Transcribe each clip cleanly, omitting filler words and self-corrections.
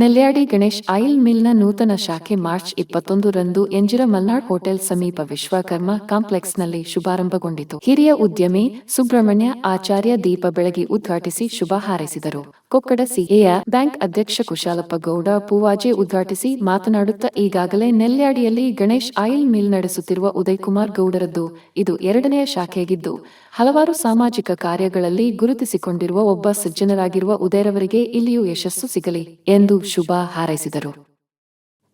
Nelyadi Ganesh oil ಮಿಲ್ನ ನೂತನ ಶಾಖೆ March 21ರಂದು ಎಂಜಿರ Malnad hotel ಸಮೀಪ ವಿಶ್ವಕರ್ಮ ಕಾಂಪ್ಲೆಕ್ಸ್ನಲ್ಲಿ ಶುಭಾರಂಭಗೊಂಡಿತು. ಹಿರಿಯ ಉದ್ಯಮಿ ಸುಬ್ರಹ್ಮಣ್ಯ ಆಚಾರ್ಯ ದೀಪ ಬೆಳಗಿ ಉದ್ಘಾಟಿಸಿ ಶುಭ ಹಾರೈಸಿದರು. ಕೊಕ್ಕಡ ಸಿಎಯ ಬ್ಯಾಂಕ್ ಅಧ್ಯಕ್ಷ ಕುಶಾಲಪ್ಪ ಗೌಡ ಪೂವಾಜೆ ಉದ್ಘಾಟಿಸಿ ಮಾತನಾಡುತ್ತಾ, ಈಗಾಗಲೇ ನೆಲ್ಯಾಡಿಯಲ್ಲಿ ಗಣೇಶ್ ಆಯಿಲ್ ಮಿಲ್ ನಡೆಸುತ್ತಿರುವ ಉದಯಕುಮಾರ್ ಗೌಡರದ್ದು ಇದು 2ನೆಯ ಶಾಖೆಯಾಗಿದ್ದು, ಹಲವಾರು ಸಾಮಾಜಿಕ ಕಾರ್ಯಗಳಲ್ಲಿ ಗುರುತಿಸಿಕೊಂಡಿರುವ ಒಬ್ಬ ಸಜ್ಜನರಾಗಿರುವ ಉದಯರವರಿಗೆ ಇಲ್ಲಿಯೂ ಯಶಸ್ಸು ಸಿಗಲಿ ಎಂದು ಶುಭ ಹಾರೈಸಿದರು.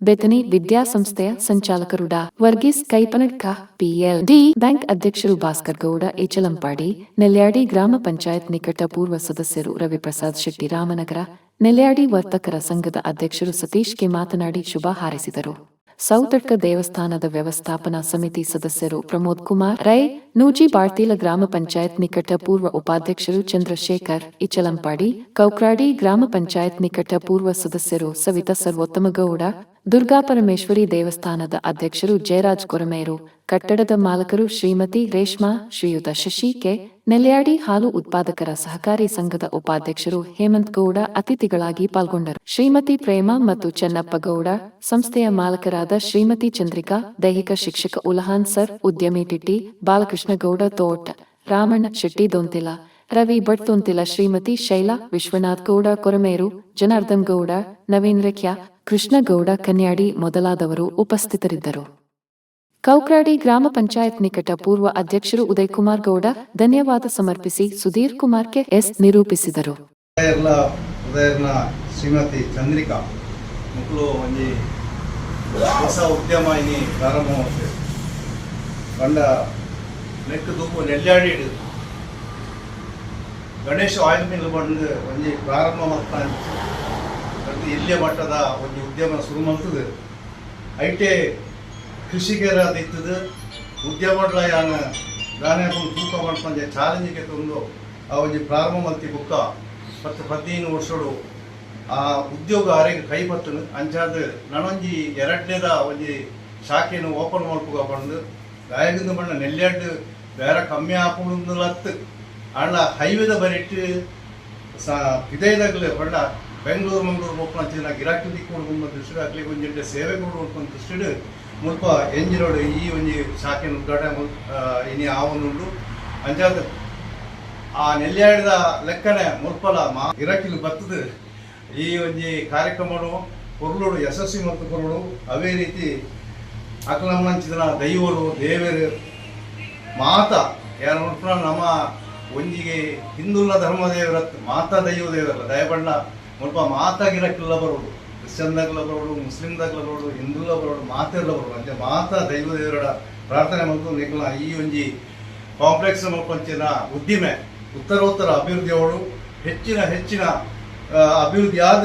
ಬೆತನಿ ವಿದ್ಯಾಸಂಸ್ಥೆಯ ಸಂಚಾಲಕರು ಡಾ. ವರ್ಗೀಸ್ ಕೈಪನಡ್ಕ, ಪಿಎಲ್ಡಿ ಬ್ಯಾಂಕ್ ಅಧ್ಯಕ್ಷರು ಭಾಸ್ಕರ್ ಗೌಡ ಏಚಲಂಪಾಡಿ, ನೆಲ್ಯಾಡಿ ಗ್ರಾಮ ಪಂಚಾಯತ್ ನಿಕಟ ಪೂರ್ವ ಸದಸ್ಯರು ರವಿಪ್ರಸಾದ್ ಶೆಟ್ಟಿ ರಾಮನಗರ, ನೆಲ್ಯಾಡಿ ವರ್ತಕರ ಸಂಘದ ಅಧ್ಯಕ್ಷರು ಸತೀಶ್ ಕೆ ಮಾತನಾಡಿ ಶುಭ ಹಾರೈಸಿದರು. ಸೌತಡ್ಕ ದೇವಸ್ಥಾನದ ವ್ಯವಸ್ಥಾಪನಾ ಸಮಿತಿ ಸದಸ್ಯರು ಪ್ರಮೋದ್ ಕುಮಾರ್ ರೈ, ನೂಜಿ ಬಾಳ್ತೀಲ ಗ್ರಾಮ ಪಂಚಾಯತ್ ನಿಕಟ ಪೂರ್ವ ಉಪಾಧ್ಯಕ್ಷರು ಚಂದ್ರಶೇಖರ್ ಇಚಲಂಪಾಡಿ, ಕೌಕ್ರಾಡಿ ಗ್ರಾಮ ಪಂಚಾಯತ್ ನಿಕಟ ಪೂರ್ವ ಸದಸ್ಯರು ಸವಿತಾ ಸರ್ವೋತ್ತಮಗೌಡ, ದುರ್ಗಾಪರಮೇಶ್ವರಿ ದೇವಸ್ಥಾನದ ಅಧ್ಯಕ್ಷರು ಜಯರಾಜ್ ಕೊರಮೇರು, ಕಟ್ಟಡದ ಮಾಲಕರು ಶ್ರೀಮತಿ ರೇಷ್ಮಾ, ಶ್ರೀಯುತ ಶಶಿ ಕೆ, ನೆಲ್ಯಾಡಿ ಹಾಲು ಉತ್ಪಾದಕರ ಸಹಕಾರಿ ಸಂಘದ ಉಪಾಧ್ಯಕ್ಷರು ಹೇಮಂತ್ ಗೌಡ ಅತಿಥಿಗಳಾಗಿ ಪಾಲ್ಗೊಂಡರು. ಶ್ರೀಮತಿ ಪ್ರೇಮ ಮತ್ತು ಚೆನ್ನಪ್ಪ ಗೌಡ, ಸಂಸ್ಥೆಯ ಮಾಲಕರಾದ ಶ್ರೀಮತಿ ಚಂದ್ರಿಕಾ, ದೈಹಿಕ ಶಿಕ್ಷಕ ಉಲಹಾನ್ ಸರ್, ಉದ್ಯಮಿ ಟಿಟಿ ಬಾಲಕೃಷ್ಣ ಗೌಡ ತೋಟ, ರಾಮಣ್ಣ ಶೆಟ್ಟಿ ದೊಂತಿಲ, ರವಿ ಭಟ್ ದೊಂತಿಲ, ಶ್ರೀಮತಿ ಶೈಲಾ, ವಿಶ್ವನಾಥ್ ಗೌಡ ಕೊರಮೇರು, ಜನಾರ್ದನ್ ಗೌಡ, ನವೀನ್ ರೇಖ್ಯಾ, ಕೃಷ್ಣ ಗೌಡ ಕನ್ಯಾಡಿ ಮೊದಲಾದವರು ಉಪಸ್ಥಿತರಿದ್ದರು. ಕೌಕ್ರಾಡಿ ಗ್ರಾಮ ಪಂಚಾಯತ್ ನಿಕಟ ಪೂರ್ವ ಅಧ್ಯಕ್ಷರು ಉದಯಕುಮಾರ್ ಗೌಡ ಧನ್ಯವಾದ ಸಮರ್ಪಿಸಿ ಸುಧೀರ್ ಕುಮಾರ್ ಕೆಎಸ್ ನಿರೂಪಿಸಿದರು. ಶ್ರೀಮತಿ ಚಂದ್ರಿಕಾ ಮಕ್ಕಳು ಒಂದು ಹೊಸ ಉದ್ಯಮ ಇನಿ ಪ್ರಾರಂಭವಾಗ್ತದೆ. ಬಂಡ ನೆಕ್ ದೂಪು ನೆಲ್ಯಾಡಿ ಗಣೇಶ್ ಆಯಿಲ್ ಮಿಲ್ ಬಂದು ಒಂದು ಪ್ರಾರಂಭ ಮಾಡ್ತಾ ಇಲ್ಲಿಯ ಮಟ್ಟದ ಒಂದು ಉದ್ಯಮ ಶುರು ಮಾಡ್ತದೆ. ಐಟೆ ಕೃಷಿಕರ ದಿತ್ತದ ಉದ್ಯಮಗಳ ಯಾನ ಗಾನೆ ತೂಕ ಮಾಡ್ಕೊಂಡು ಚಾಲೆಂಜಿಗೆ ತಂದು ಆ ಒಂದು ಪ್ರಾರಂಭ ಮಾಡ್ತಿ ಬುಕ್ಕ ಮತ್ತು 15 ವರ್ಷಗಳು ಆ ಉದ್ಯೋಗ ಆರೆಗೆ ಕೈ ಬರ್ತದೆ. ಅಂಚಾದ ನಾನೊಂಜಿ 2ನೇದ ಒಂದು ಶಾಖೆಯನ್ನು ಓಪನ್ ಮಾಡ್ಕೊ ಬಂದು ಗಾಯದಿಂದ ಬಣ್ಣ ನೆಲ್ಯಾಡ್ ಬೇರೆ ಕಮ್ಮಿ ಹಾಕೊಂಡು ಅಣ್ಣ ಹೈವೇದ ಬರಿಟ್ಟು ವಿದಯದಾಗಲೇ ಬಣ್ಣ ಬೆಂಗಳೂರು ಮಂಗಳೂರು ಓಪನ್ ಹಚ್ಚಿದ ಗಿರಾಕಿ ದಿಕ್ಕೊಂಡು ದೃಷ್ಟಿ ಆಗಲಿ ಒಂದು ಸೇವೆ ಕೊಡುವಂಥ ದೃಷ್ಟಿ ಮುಲ್ಪ ಎಂಜಿನೋಡು ಈ ಒಂದು ಶಾಖೆಯನ್ನು ಉದ್ಘಾಟನೆ ಇನಿ ಆವನುಂಡು ಅಂಚಾದ ಆ ನೆಲ್ಯಾಡಿದ ಲೆಕ್ಕನೆ ಮುಲ್ಪಲ ಗಿರಾಕಿಲು ಬರ್ತದೆ. ಈ ಒಂದು ಕಾರ್ಯಕ್ರಮಗಳು ಕೊರಳು ಯಶಸ್ವಿ ಮತ್ತು ಕೊರಳು ಅವೇ ರೀತಿ ಅಕಲಂಚಿದ ದೈವರು ದೇವರು ಮಾತ ಯಾರು ನೋಡ್ಕೊಂಡ ನಮ್ಮ ಒಂದಿಗೆ ಹಿಂದೂಲ ಧರ್ಮ ದೇವರ ಮಾತಾ ದೈವ ದೇವರಲ್ಲ ದಯಬಣ್ಣ ಮುಲ್ಪ ಮಾತಾಗಿರಕ್ಕೆಲ್ಲ ಬರೋದು, ಕ್ರಿಶ್ಚಿಯನ್ದಾಗಲ ಬರೋದು, ಮುಸ್ಲಿಮ್ದಾಗಲ ಬರೋದು, ಹಿಂದೂಲ ಬರೋದು, ಮಾತೆಲ್ಲ ಬರೋದು ಅಂತೆ ಮಾತಾ ದೈವ ದೇವರ ಪ್ರಾರ್ಥನೆ ಮಾಡ್ತು ನಿಖಲ ಈ ಒಂಜಿ ಕಾಂಪ್ಲೆಕ್ಸ್ ಮಾಡ್ಕೊಂಚಿನ ಉದ್ದಿಮೆ ಉತ್ತರೋತ್ತರ ಅಭಿವೃದ್ಧಿಯವಳು ಹೆಚ್ಚಿನ ಅಭಿವೃದ್ಧಿ ಆದ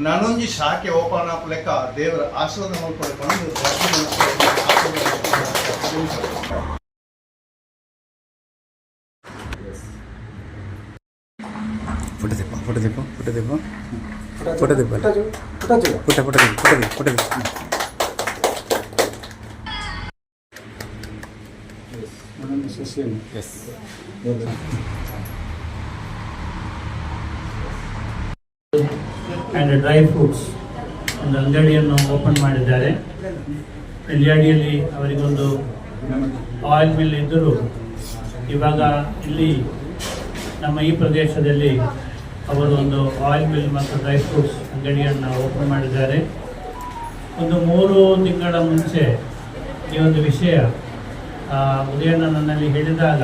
ನಾನೊಂಜಿ ಶಾಖೆ ಓಪನ್ ಆಪ್ ಲೆಕ್ಕ ದೇವರ ಆಶೀರ್ವಾದ ಮಾಡ್ಕೊಂಡು ಆ್ಯಂಡ್ ಡ್ರೈ ಫ್ರೂಟ್ಸ್ ಒಂದು ಅಂಗಡಿಯನ್ನು ಓಪನ್ ಮಾಡಿದ್ದಾರೆ. ನೆಲ್ಯಾಡಿಯಲ್ಲಿ ಅವರಿಗೊಂದು ಆಯಿಲ್ ಮಿಲ್ ಇದ್ದರೂ ಇವಾಗ ಇಲ್ಲಿ ನಮ್ಮ ಈ ಪ್ರದೇಶದಲ್ಲಿ ಅವರು ಒಂದು ಆಯಿಲ್ ಮಿಲ್ ಮತ್ತು ಡ್ರೈ ಫ್ರೂಟ್ಸ್ ಅಂಗಡಿಯನ್ನು ಓಪನ್ ಮಾಡಿದ್ದಾರೆ. ಒಂದು 3 ತಿಂಗಳ ಮುಂಚೆ ಈ ಒಂದು ವಿಷಯ ಉದಯಣ್ಣ ನನ್ನಲ್ಲಿ ಹೇಳಿದಾಗ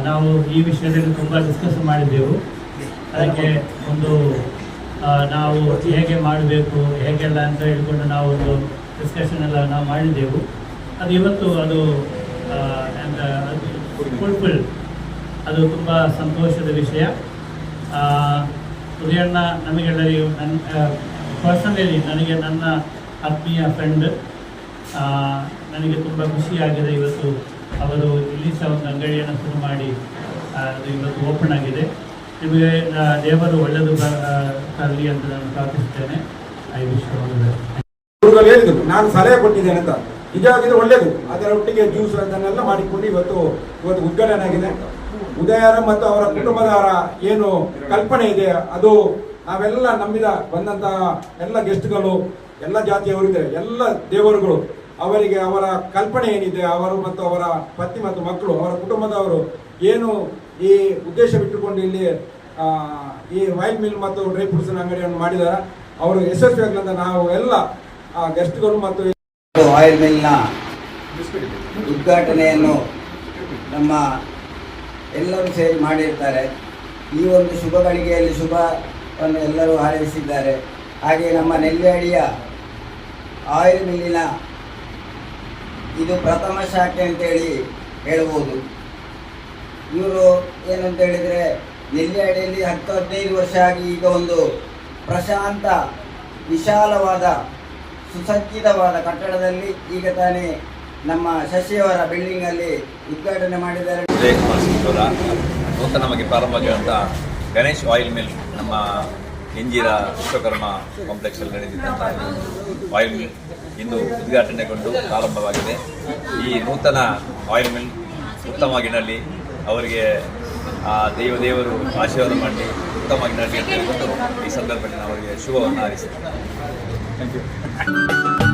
ನಾವು ಈ ವಿಷಯದಲ್ಲಿ ತುಂಬ ಡಿಸ್ಕಸ್ ಮಾಡಿದ್ದೆವು. ಅದಕ್ಕೆ ಒಂದು ನಾವು ಹೇಗೆ ಮಾಡಬೇಕು ಹೇಗೆಲ್ಲ ಅಂತ ಹೇಳಿಕೊಂಡು ನಾವು ಒಂದು ಡಿಸ್ಕಷನ್ ಎಲ್ಲ ನಾವು ಮಾಡಿದ್ದೆವು. ಅದು ಇವತ್ತು ಅದು ಫುಲ್ಫಿಲ್, ಅದು ತುಂಬ ಸಂತೋಷದ ವಿಷಯ. ಉದಯಣ್ಣ ನಮಗೆಲ್ಲರಿಗೂ ಪರ್ಸನಲಿ ನನಗೆ ನನ್ನ ಆತ್ಮೀಯ ಫ್ರೆಂಡ್, ನನಗೆ ತುಂಬ ಖುಷಿಯಾಗಿದೆ. ಇವತ್ತು ಅವರು ಇಲ್ಲಿ ಸಹ ಒಂದು ಅಂಗಡಿಯನ್ನು ಶುರು ಮಾಡಿ ಅದು ಇವತ್ತು ಓಪನ್ ಆಗಿದೆ. ನಿಮಗೆ ದೇವರು ಒಳ್ಳೆಯದು ತರಲಿ ಅಂತ ನಾನು ಪ್ರಾರ್ಥಿಸುತ್ತೇನೆ. ಐ ವಿಶ್ ಹೇಳಿದ್ರು ನಾನು ಸಲಹೆ ಕೊಟ್ಟಿದ್ದೇನೆ ಅಂತ, ಇದಾಗಿದೆ ಒಳ್ಳೆಯದು. ಅದರ ಒಟ್ಟಿಗೆ ಜ್ಯೂಸ್ ಅದನ್ನೆಲ್ಲ ಮಾಡಿಕೊಂಡು ಇವತ್ತು ಉದ್ಘಾಟನೆ ಆಗಿದೆ. ಉದಯರ ಮತ್ತು ಅವರ ಕುಟುಂಬದವರ ಏನು ಕಲ್ಪನೆ ಇದೆ ಅದು ನಾವೆಲ್ಲ ನಂಬಿದ ಬಂದಂತಹ ಎಲ್ಲ ಗೆಸ್ಟ್ಗಳು ಎಲ್ಲ ಜಾತಿಯವರಿದ್ದಾರೆ, ಎಲ್ಲ ದೇವರುಗಳು ಅವರಿಗೆ ಅವರ ಕಲ್ಪನೆ ಏನಿದೆ, ಅವರು ಮತ್ತು ಅವರ ಪತ್ನಿ ಮತ್ತು ಮಕ್ಕಳು, ಅವರ ಕುಟುಂಬದವರು ಏನು ಈ ಉದ್ದೇಶವಿಟ್ಟುಕೊಂಡು ಇಲ್ಲಿ ಈ ಆಯಿಲ್ ಮಿಲ್ ಮತ್ತು ಡ್ರೈ ಫ್ರೂಟ್ಸ್ ಅಂಗಡಿಯನ್ನು ಮಾಡಿದ್ದಾರೆ, ಅವರು ಯಶಸ್ವಿಯಾಗಲಿ ನಾವು ಎಲ್ಲ ಗೆಸ್ಟ್ಗಳು ಮತ್ತು ಆಯಿಲ್ ಮಿಲ್ನ ಉದ್ಘಾಟನೆಯನ್ನು ನಮ್ಮ ಎಲ್ಲರೂ ಸೇರಿ ಮಾಡಿರ್ತಾರೆ. ಈ ಒಂದು ಶುಭ ಗಳಿಗೆಯಲ್ಲಿ ಶುಭವನ್ನು ಎಲ್ಲರೂ ಹಾರೈಸಿದ್ದಾರೆ. ಹಾಗೆ ನಮ್ಮ ನೆಲ್ಯಾಡಿಯ ಆಯಿಲ್ ಮಿಲ್ಲಿನ ಇದು ಪ್ರಥಮ ಶಾಖೆ ಅಂತೇಳಿ ಹೇಳ್ಬೋದು. ಇವರು ಏನಂತ ಹೇಳಿದರೆ ನೆಲ್ಯಾಡಿಯಲ್ಲಿ 10-15 ವರ್ಷ ಆಗಿ ಈಗ ಒಂದು ಪ್ರಶಾಂತ ವಿಶಾಲವಾದ ಸುಸಜ್ಜಿತವಾದ ಕಟ್ಟಡದಲ್ಲಿ ಈಗ ತಾನೇ ನಮ್ಮ ಶಶಿಯವರ ಬಿಲ್ಡಿಂಗಲ್ಲಿ ಉದ್ಘಾಟನೆ ಮಾಡಿದ್ದಾರೆ. ನೂತನವಾಗಿ ಪ್ರಾರಂಭವಾಗಿರುವಂಥ ಗಣೇಶ್ ಆಯಿಲ್ ಮಿಲ್ ನಮ್ಮ ಎಂಜಿರ ವಿಶ್ವಕರ್ಮ ಕಾಂಪ್ಲೆಕ್ಸಲ್ಲಿ ನಡೆದಿದ್ದಂಥ ಆಯಿಲ್ ಮಿಲ್ ಇಂದು ಉದ್ಘಾಟನೆಗೊಂಡು ಪ್ರಾರಂಭವಾಗಿದೆ. ಈ ನೂತನ ಆಯಿಲ್ ಮಿಲ್ ಉತ್ತಮವಾಗಿ ನಡಲಿ, ಅವರಿಗೆ ದೇವರು ಆಶೀರ್ವಾದ ಮಾಡಿ ಉತ್ತಮವಾಗಿ ನಡಲಿ ಅಂತ ಹೇಳ್ಬಿಟ್ಟು ಈ ಸಂದರ್ಭದಲ್ಲಿ ಅವರಿಗೆ ಶುಭವನ್ನು ಹಾರೈಸ್ತೇನೆ. Thank you.